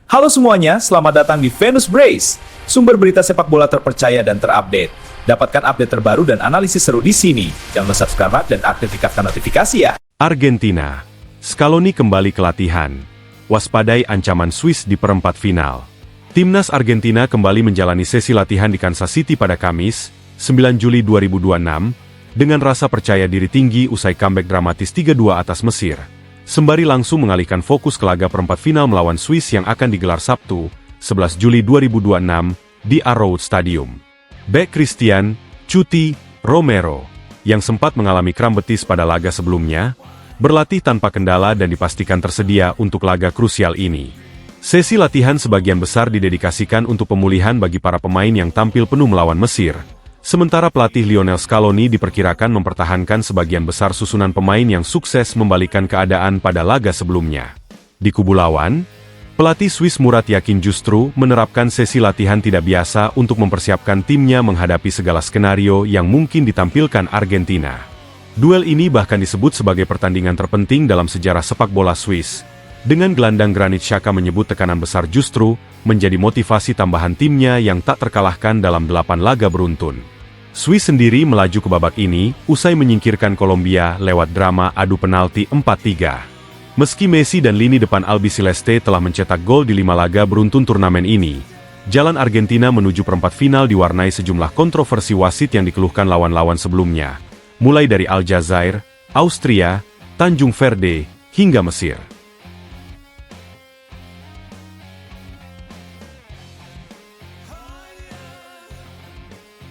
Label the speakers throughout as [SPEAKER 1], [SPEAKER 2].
[SPEAKER 1] Halo semuanya, selamat datang di Venus Brace, sumber berita sepak bola terpercaya dan terupdate. Dapatkan update terbaru dan analisis seru di sini. Jangan lupa subscribe dan aktifkan notifikasi ya.
[SPEAKER 2] Argentina. Scaloni kembali ke latihan. Waspadai ancaman Swiss di perempat final. Timnas Argentina kembali menjalani sesi latihan di Kansas City pada Kamis, 9 Juli 2026, dengan rasa percaya diri tinggi usai comeback dramatis 3-2 atas Mesir. Sembari langsung mengalihkan fokus ke laga perempat final melawan Swiss yang akan digelar Sabtu, 11 Juli 2026, di Arrowhead Stadium. Bek Christian Cuti Romero, yang sempat mengalami kram betis pada laga sebelumnya, berlatih tanpa kendala dan dipastikan tersedia untuk laga krusial ini. Sesi latihan sebagian besar didedikasikan untuk pemulihan bagi para pemain yang tampil penuh melawan Mesir. Sementara pelatih Lionel Scaloni diperkirakan mempertahankan sebagian besar susunan pemain yang sukses membalikan keadaan pada laga sebelumnya. Di kubu lawan, pelatih Swiss Murat yakin justru menerapkan sesi latihan tidak biasa untuk mempersiapkan timnya menghadapi segala skenario yang mungkin ditampilkan Argentina. Duel ini bahkan disebut sebagai pertandingan terpenting dalam sejarah sepak bola Swiss. Dengan gelandang Granit Xhaka menyebut tekanan besar justru menjadi motivasi tambahan timnya yang tak terkalahkan dalam 8 laga beruntun. Swiss sendiri melaju ke babak ini usai menyingkirkan Kolombia lewat drama adu penalti 4-3. Meski Messi dan lini depan Albiceleste telah mencetak gol di 5 laga beruntun turnamen ini, jalan Argentina menuju perempat final diwarnai sejumlah kontroversi wasit yang dikeluhkan lawan-lawan sebelumnya, mulai dari Aljazair, Austria, Tanjung Verde, hingga Mesir.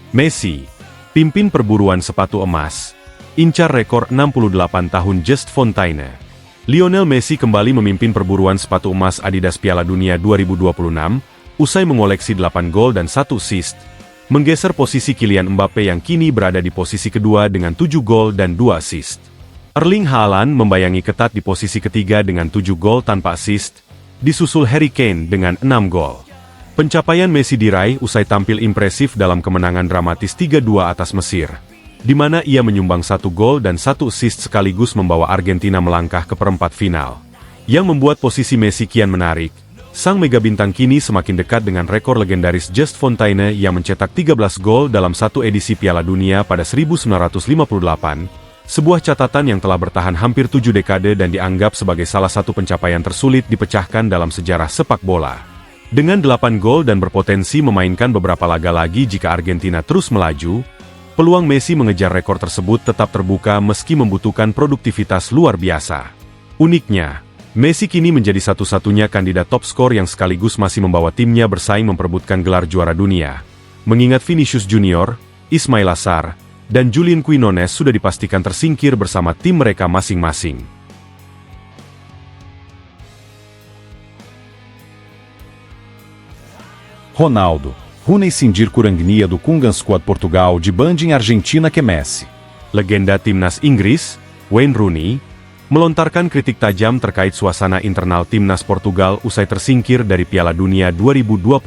[SPEAKER 2] Messi, pimpin perburuan sepatu emas, incar rekor 68 tahun Just Fontaine. Lionel Messi kembali memimpin perburuan sepatu emas Adidas Piala Dunia 2026, usai mengoleksi 8 gol dan 1 assist, menggeser posisi Kylian Mbappe yang kini berada di posisi kedua dengan 7 gol dan 2 assist. Erling Haaland membayangi ketat di posisi ketiga dengan 7 gol tanpa assist, disusul Harry Kane dengan 6 gol. Pencapaian Messi diraih usai tampil impresif dalam kemenangan dramatis 3-2 atas Mesir, di mana ia menyumbang 1 gol dan 1 assist sekaligus membawa Argentina melangkah ke perempat final. Yang membuat posisi Messi kian menarik, sang mega bintang kini semakin dekat dengan rekor legendaris Just Fontaine yang mencetak 13 gol dalam satu edisi Piala Dunia pada 1958, sebuah catatan yang telah bertahan hampir 7 dekade dan dianggap sebagai salah satu pencapaian tersulit dipecahkan dalam sejarah sepak bola. Dengan 8 gol dan berpotensi memainkan beberapa laga lagi jika Argentina terus melaju, peluang Messi mengejar rekor tersebut tetap terbuka meski membutuhkan produktivitas luar biasa. Uniknya, Messi kini menjadi satu-satunya kandidat top skor yang sekaligus masih membawa timnya bersaing memperebutkan gelar juara dunia. Mengingat Vinicius Junior, Ismail Assar, dan Julian Quinones sudah dipastikan tersingkir bersama tim mereka masing-masing.
[SPEAKER 3] Ronaldo, Rooney sindir Curangnia do Kungan Squad Portugal de banding Argentina que Messi.
[SPEAKER 2] Legenda timnas Inggris, Wayne Rooney, melontarkan kritik tajam terkait suasana internal timnas Portugal usai tersingkir dari Piala Dunia 2026.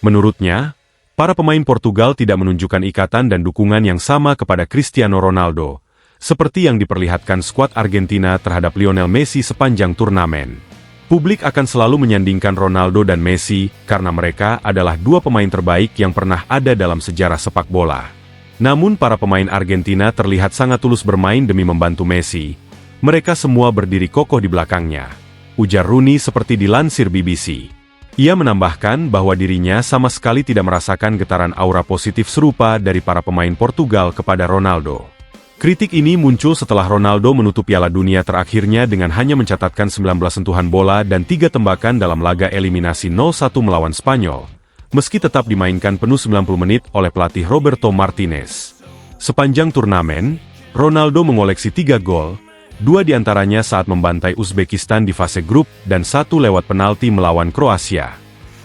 [SPEAKER 2] Menurutnya, para pemain Portugal tidak menunjukkan ikatan dan dukungan yang sama kepada Cristiano Ronaldo, seperti yang diperlihatkan skuad Argentina terhadap Lionel Messi sepanjang turnamen. Publik akan selalu menyandingkan Ronaldo dan Messi karena mereka adalah dua pemain terbaik yang pernah ada dalam sejarah sepak bola. Namun para pemain Argentina terlihat sangat tulus bermain demi membantu Messi. Mereka semua berdiri kokoh di belakangnya, ujar Rooney seperti dilansir BBC. Ia menambahkan bahwa dirinya sama sekali tidak merasakan getaran aura positif serupa dari para pemain Portugal kepada Ronaldo. Kritik ini muncul setelah Ronaldo menutup Piala Dunia terakhirnya dengan hanya mencatatkan 19 sentuhan bola dan 3 tembakan dalam laga eliminasi 0-1 melawan Spanyol, meski tetap dimainkan penuh 90 menit oleh pelatih Roberto Martinez. Sepanjang turnamen, Ronaldo mengoleksi 3 gol, 2 diantaranya saat membantai Uzbekistan di fase grup dan 1 lewat penalti melawan Kroasia.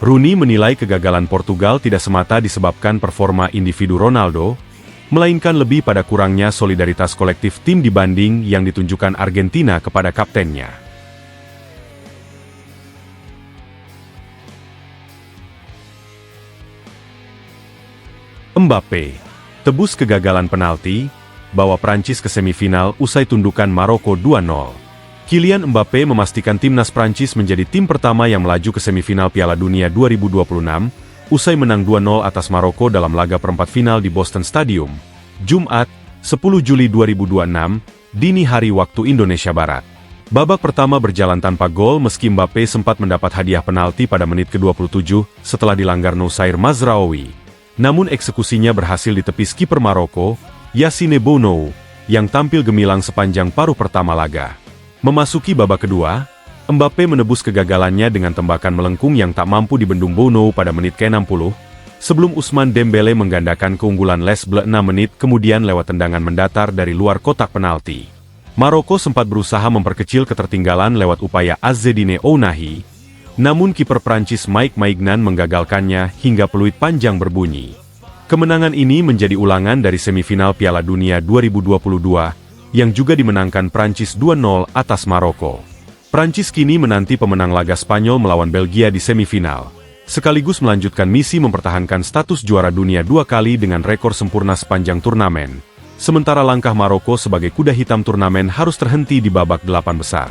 [SPEAKER 2] Rooney menilai kegagalan Portugal tidak semata disebabkan performa individu Ronaldo, melainkan lebih pada kurangnya solidaritas kolektif tim dibanding yang ditunjukkan Argentina kepada kaptennya. Mbappe, tebus kegagalan penalti, bawa Prancis ke semifinal usai tundukan Maroko 2-0. Kylian Mbappe memastikan timnas Prancis menjadi tim pertama yang melaju ke semifinal Piala Dunia 2026, usai menang 2-0 atas Maroko dalam laga perempat final di Boston Stadium, Jumat, 10 Juli 2026, dini hari waktu Indonesia Barat. Babak pertama berjalan tanpa gol meski Mbappe sempat mendapat hadiah penalti pada menit ke-27 setelah dilanggar Noussair Mazraoui. Namun eksekusinya berhasil ditepis kiper Maroko, Yassine Bounou, yang tampil gemilang sepanjang paruh pertama laga. Memasuki babak kedua, Mbappe menebus kegagalannya dengan tembakan melengkung yang tak mampu dibendung Bounou pada menit ke-60, sebelum Ousmane Dembélé menggandakan keunggulan Les Bleus 6 menit kemudian lewat tendangan mendatar dari luar kotak penalti. Maroko sempat berusaha memperkecil ketertinggalan lewat upaya Azzedine Ounahi, namun kiper Prancis Mike Maignan menggagalkannya hingga peluit panjang berbunyi. Kemenangan ini menjadi ulangan dari semifinal Piala Dunia 2022, yang juga dimenangkan Prancis 2-0 atas Maroko. Prancis kini menanti pemenang laga Spanyol melawan Belgia di semifinal, sekaligus melanjutkan misi mempertahankan status juara dunia 2 kali dengan rekor sempurna sepanjang turnamen. Sementara langkah Maroko sebagai kuda hitam turnamen harus terhenti di babak 8 besar.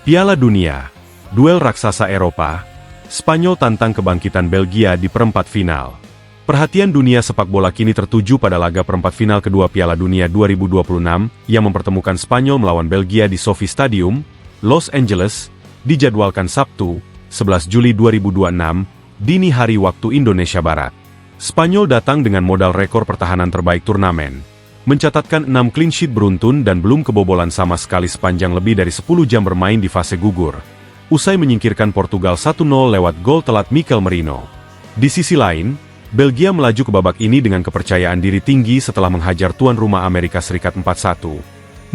[SPEAKER 2] Piala Dunia, duel raksasa Eropa, Spanyol tantang kebangkitan Belgia di perempat final. Perhatian dunia sepak bola kini tertuju pada laga perempat final kedua Piala Dunia 2026 yang mempertemukan Spanyol melawan Belgia di Sophie Stadium, Los Angeles, dijadwalkan Sabtu, 11 Juli 2026, dini hari waktu Indonesia Barat. Spanyol datang dengan modal rekor pertahanan terbaik turnamen, mencatatkan 6 clean sheet beruntun dan belum kebobolan sama sekali sepanjang lebih dari 10 jam bermain di fase gugur, usai menyingkirkan Portugal 1-0 lewat gol telat Mikel Merino. Di sisi lain, Belgia melaju ke babak ini dengan kepercayaan diri tinggi setelah menghajar tuan rumah Amerika Serikat 4-1,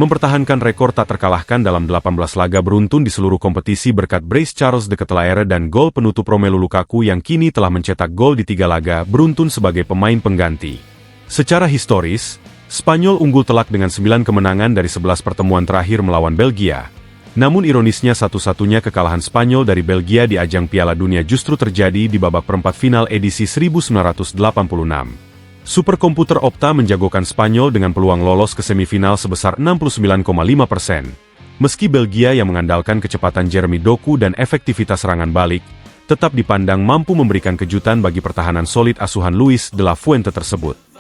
[SPEAKER 2] mempertahankan rekor tak terkalahkan dalam 18 laga beruntun di seluruh kompetisi berkat brace Charles de Ketelaere dan gol penutup Romelu Lukaku yang kini telah mencetak gol di 3 laga beruntun sebagai pemain pengganti. Secara historis, Spanyol unggul telak dengan 9 kemenangan dari 11 pertemuan terakhir melawan Belgia. Namun ironisnya satu-satunya kekalahan Spanyol dari Belgia di ajang Piala Dunia justru terjadi di babak perempat final edisi 1986. Superkomputer Opta menjagokan Spanyol dengan peluang lolos ke semifinal sebesar 69,5%. Meski Belgia yang mengandalkan kecepatan Jeremy Doku dan efektivitas serangan balik, tetap dipandang mampu memberikan kejutan bagi pertahanan solid asuhan Luis de la Fuente tersebut.